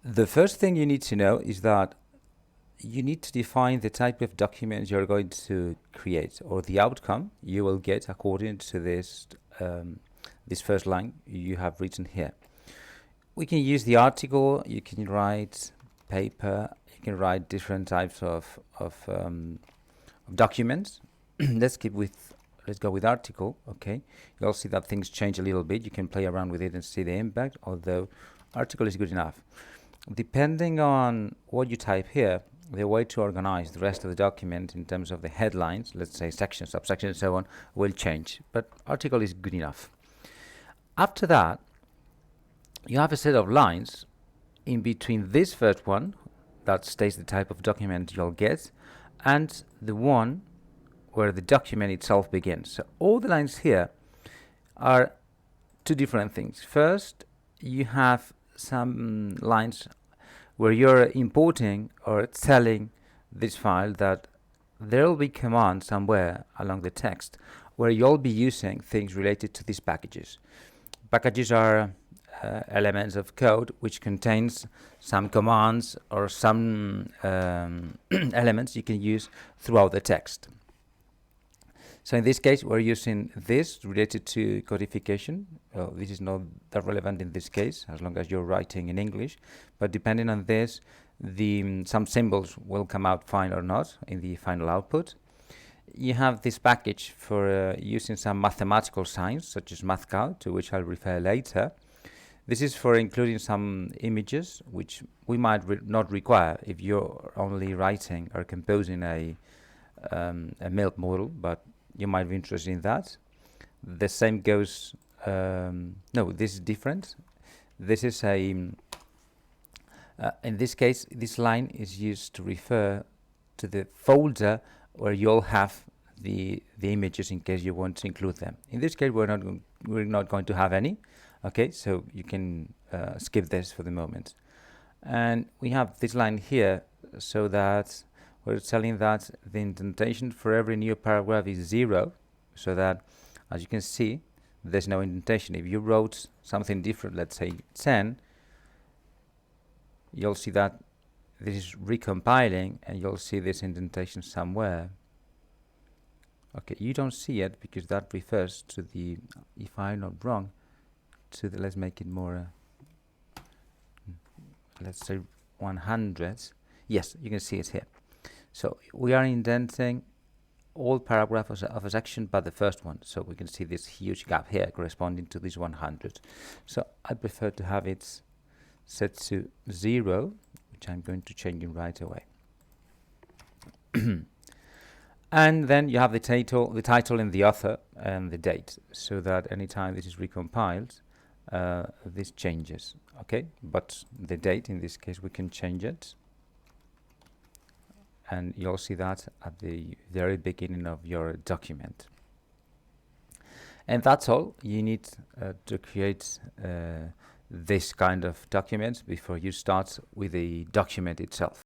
The first thing you need to know is that you need to define the type of document you're going to create, or the outcome you will get according to this first line you have written here. We can use the article, you can write paper, you can write different types of documents. let's go with article. Okay, you'll see that things change a little bit. You can play around with it and see the impact, although article is good enough. Depending on what you type here, the way to organize the rest of the document in terms of the headlines, let's say section, subsection, and so on, will change, but article is good enough. After that, you have a set of lines in between this first one that states the type of document you'll get and the one where the document itself begins. So all the lines here are two different things. First, you have some lines where you're importing or telling this file that there will be command somewhere along the text where you'll be using things related to these packages. Packages are elements of code which contains some commands or some elements you can use throughout the text. So in this case, we're using this related to codification. This is not that relevant in this case, as long as you're writing in English. But depending on this, some symbols will come out fine or not in the final output. You have this package for using some mathematical signs, such as mathcal, to which I'll refer later. This is for including some images, which we might not require if you're only writing or composing a milk model, but you might be interested in that. The same goes, no, this is different. This is a, in this case, this line is used to refer to the folder where you'll have the images in case you want to include them. In this case, we're not going to have any. Okay, so you can skip this for the moment. And we have this line here so that we're telling that the indentation for every new paragraph is 0, so that, as you can see, there's no indentation. If you wrote something different, let's say 10, you'll see that this is recompiling and you'll see this indentation somewhere. Okay, you don't see it because that refers to the, if I'm not wrong, to the, let's make it more, let's say 100. Yes, you can see it here. So we are indenting all paragraphs of a section but the first one. So we can see this huge gap here corresponding to this 100. So I prefer to have it set to 0, which I'm going to change it right away. And then you have the title and the author and the date, so that anytime this is recompiled, this changes. Okay, but the date in this case we can change it. And you'll see that at the very beginning of your document. And that's all you need to create this kind of document before you start with the document itself.